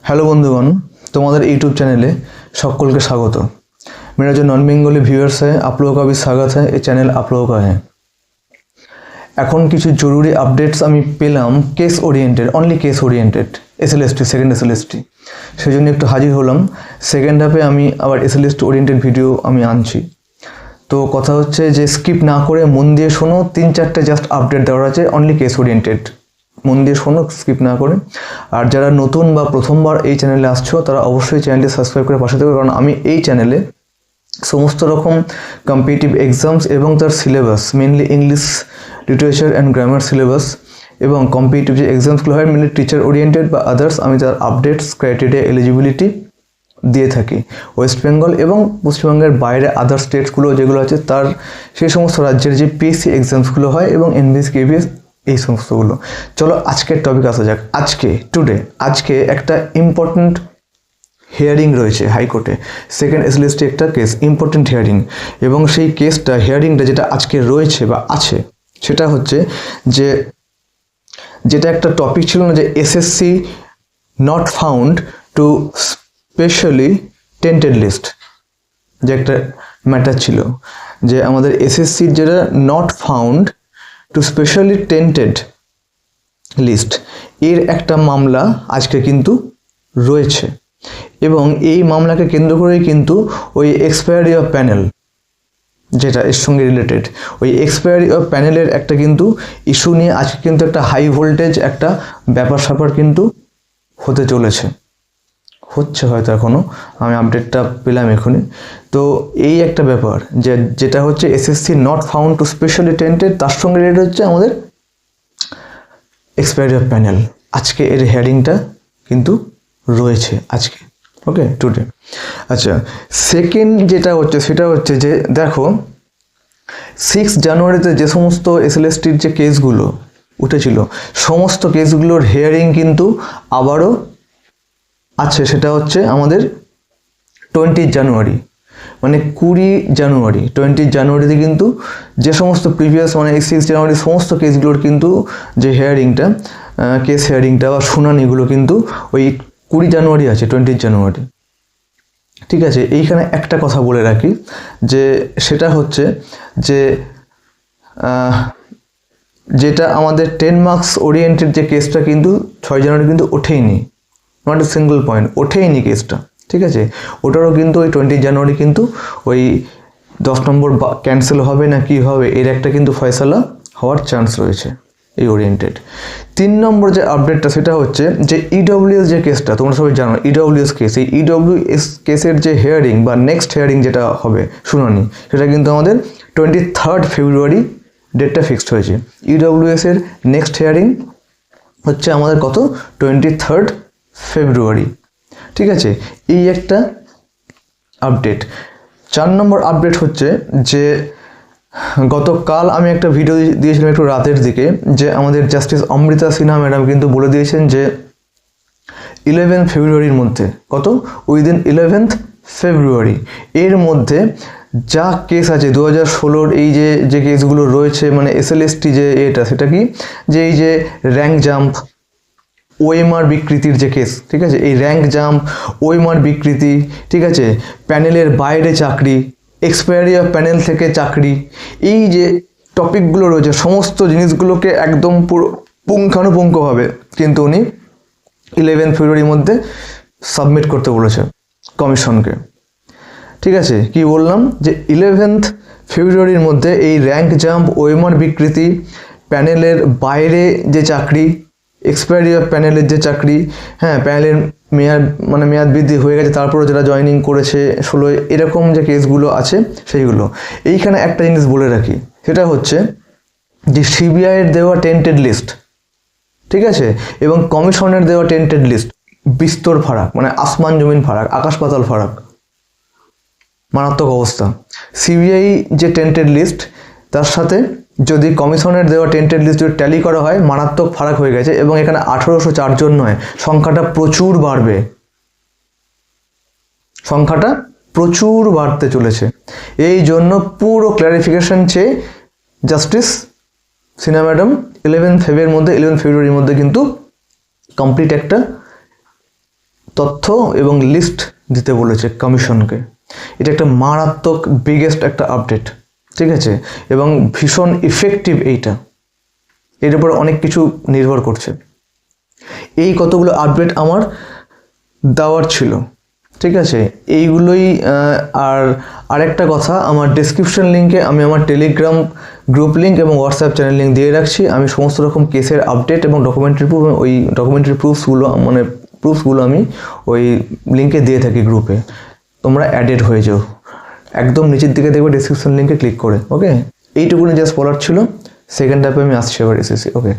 Hello बंधुगण, तुम्हारे YouTube चैनले सकल के स्वागत। मेरा जो नॉन बेंगली व्यूअर्स है आप लोगों का भी स्वागत है। ये चैनल आप लोगों का है। এখন কিছু জরুরি আপডেটস আমি পেলাম case oriented, only case oriented SLST second SLST, সেজন্য একটু হাজির হলাম। সেকেন্ড হাফে আমি আবার এসএলএসটি ওরিয়েন্টেড ভিডিও আমি আনছি। তো কথা হচ্ছে যে স্কিপ না করে মন দিয়ে শোনো, 3-4টে জাস্ট আপডেট দেওয়ার আছে, অনলি কেস ওরিয়েন্টেড। মন দিয়ে শোনো, স্কিপ না করে। আর যারা নতুন বা প্রথমবার এই চ্যানেলে আসছো তারা অবশ্যই চ্যানেলটি সাবস্ক্রাইব করে পাশে থাকবে, কারণ আমি এই চ্যানেলে সমস্ত রকম কম্পিটিটিভ এক্সামস এবং তার syllabus, mainly English literature and grammar syllabus এবং কম্পিটিটিভ যে এক্সামসগুলো হয় মেনলি টিচার ওরিয়েন্টেড বা আদার্স, আমি তার আপডেটস, ক্রাইটেরিয়া, এলিজিবিলিটি দিয়ে থাকি। ওয়েস্ট বেঙ্গল এবং পশ্চিমবঙ্গের বাইরে আদার স্টেটসগুলো যেগুলো আছে তার সেই সমস্ত রাজ্যের যে পিএসসি এক্সামসগুলো হয় এবং এনবিএস কেবিএস এই সমস্তগুলো। চলো আজকের টপিক আসা যাক। আজকে একটা ইম্পর্টেন্ট হিয়ারিং রয়েছে হাইকোর্টে, সেকেন্ড এসএলএসটি একটা কেস, ইম্পর্টেন্ট হিয়ারিং। এবং সেই কেসটা, হিয়ারিংটা যেটা আজকে রয়েছে বা আছে, সেটা হচ্ছে যে যেটা একটা টপিক ছিল না, যে SSC not found to specially tainted list, যে একটা ম্যাটার ছিল যে আমাদের এসএসসির যেটা not found to specially tainted list, এর একটা মামলা আজকে কিন্তু রয়েছে। এবং এই মামলাকে কেন্দ্র করেই কিন্তু ওই এক্সপায়ারি অফ প্যানেল যেটা এর সঙ্গে রিলেটেড, ওই এক্সপায়ারি অফ প্যানেলের একটা কিন্তু ইস্যু নিয়ে আজকে কিন্তু একটা হাই ভোল্টেজ একটা ব্যাপার স্যাপার কিন্তু হতে চলেছে, হচ্ছে হয়তো এখনও, আমি আপডেটটা পেলাম এখনই। তো এই একটা ব্যাপার যেটা হচ্ছে SSC not found to specially tainted, তার সঙ্গে রিলেটেড হচ্ছে আমাদের এক্সপায়ারি অফ প্যানেল। আজকে এর হিয়ারিংটা কিন্তু রয়েছে আজকে, ওকে, টুডে। আচ্ছা, সেকেন্ড যেটা হচ্ছে সেটা হচ্ছে যে দেখো 6 জানুয়ারিতে যে সমস্ত এসএলএসটির যে কেসগুলো উঠেছিল সমস্ত কেসগুলোর হিয়ারিং কিন্তু আবারও আছে। সেটা হচ্ছে আমাদের 20 জানুয়ারি, মানে 20 জানুয়ারিতে কিন্তু যে সমস্ত প্রিভিয়াস, মানে এই 6 জানুয়ারি সমস্ত কেসগুলোর কিন্তু যে হিয়ারিংটা, কেস হিয়ারিংটা বা শুনানিগুলো কিন্তু ওই 20 জানুয়ারি আছে, 20 জানুয়ারি। ঠিক আছে, এইখানে একটা কথা বলে রাখি, যে সেটা হচ্ছে যে যেটা আমাদের 10 মার্কস ওরিয়েন্টেড যে কেসটা কিন্তু 6 জানুয়ারি কিন্তু ওঠেইনি, নট এ সিঙ্গল পয়েন্ট, ওঠেইনি কেসটা। ঠিক আছে, ওটারও কিন্তু ওই 20 জানুয়ারি কিন্তু ওই 10 নম্বর ক্যান্সেল হবে না কি হবে এর একটা কিন্তু ফয়সালা হওয়ার চান্স রয়েছে এই ওরিয়েন্টেড। 3 নম্বর যে আপডেটটা সেটা হচ্ছে যে ইডব্লিউএস যে কেসটা তোমরা সবাই জানো, ইডব্লিউএস কেস, এই ইডব্লিউএস কেসের যে হিয়ারিং বা নেক্সট হিয়ারিং যেটা হবে শুনানি, সেটা কিন্তু আমাদের 23 ফেব্রুয়ারি ডেটটা ফিক্সড হয়েছে। ইডব্লিউএস এর নেক্সট হিয়ারিং হচ্ছে আমাদের কত, 23 ফেব্রুয়ারি। ঠিক আছে, এই একটা আপডেট। 4 নম্বর আপডেট হচ্ছে যে গতকাল আমি একটা ভিডিও দিয়েছিলাম একটু রাতের দিকে, যে আমাদের জাস্টিস অমৃতা সিনহা ম্যাডাম কিন্তু বলে দিয়েছেন যে 11 ফেব্রুয়ারির মধ্যে, কত, উইদিন 11 ফেব্রুয়ারি এর মধ্যে যা কেস আছে 2016-র এই যে কেসগুলো রয়েছে, মানে এসএলএসটি যে এটা, সেটা কি, যে এই যে র্যাঙ্ক জাম্প, ওএমআর বিকৃতির যে কেস, ঠিক আছে, এই র্যাঙ্ক জাম্প, ওএমআর বিকৃতি, ঠিক আছে, প্যানেলের বাইরে চাকরি, এক্সপায়ারি অফ প্যানেল থেকে চাকরি, এই যে টপিকগুলো রয়েছে সমস্ত জিনিসগুলোকে একদম পুরো পুঙ্খানুপুঙ্খভাবে কিন্তু উনি 11 ফেব্রুয়ারির মধ্যে সাবমিট করতে বলেছে কমিশনকে। ঠিক আছে, কি বললাম, যে 11 ফেব্রুয়ারির মধ্যে এই র্যাঙ্ক জাম্প, ওএমআর বিকৃতি, প্যানেলের বাইরে যে চাকরি, এক্সপায়ারি অফ প্যানেলের যে চাকরি, হ্যাঁ, প্যানেলের মেয়াদ বৃদ্ধি হয়ে গেছে তারপরে যারা জয়েনিং করেছে 16, এরকম যে কেসগুলো আছে সেইগুলো। এইখানে একটা জিনিস বলে রাখি, সেটা হচ্ছে যে সিবিআইয়ের দেওয়া টেন্টেড লিস্ট, ঠিক আছে, এবং কমিশনের দেওয়া টেন্টেড লিস্ট বিস্তর ফারাক, মানে আসমান জমিন ফারাক, আকাশ পাতাল ফারাক, মারাত্মক অবস্থা। সিবিআই যে টেন্টেড লিস্ট তার সাথে যদি কমিশনের দেওয়া টেন্টেড লিস্ট যদি ট্যালি করা হয় মারাত্মক ফারাক হয়ে গেছে, এবং এখানে 1804 জন নয়, সংখ্যাটা প্রচুর বাড়বে, সংখ্যাটা প্রচুর বাড়তে চলেছে। এই জন্য পুরো ক্ল্যারিফিকেশন চেয়ে জাস্টিস সিনহা ম্যাডাম 11 ফেব্রুয়ারির মধ্যে কিন্তু কমপ্লিট একটা তথ্য এবং লিস্ট দিতে বলেছে কমিশনকে। এটা একটা মারাত্মক বিগেস্ট একটা আপডেট, ঠিক আছে, এবং ভীষণ ইফেক্টিভ এইটা, এর উপর অনেক কিছু নির্ভর করছে। এই কতগুলো আপডেট আমার দেওয়ার ছিল, ঠিক আছে, এইগুলোই। আর আরেকটা কথা, আমার ডেসক্রিপশন লিঙ্কে আমি আমার টেলিগ্রাম গ্রুপ লিঙ্ক এবং হোয়াটসঅ্যাপ চ্যানেল লিঙ্ক দিয়ে রাখছি। আমি সমস্ত রকম কেসের আপডেট এবং ডকুমেন্টারি প্রুফ, ওই ডকুমেন্টারি প্রুফসগুলো আমি ওই লিঙ্কে দিয়ে থাকি গ্রুপে। তোমরা অ্যাডেড হয়ে যাও, একদম নিচের দিকে দেখবে ডেসক্রিপশন লিঙ্কে ক্লিক করে। ওকে, এইটুকুনি জাস্ট বলার ছিল। সেকেন্ড টাইপে আমি আসছি এবার এসেছি। ওকে।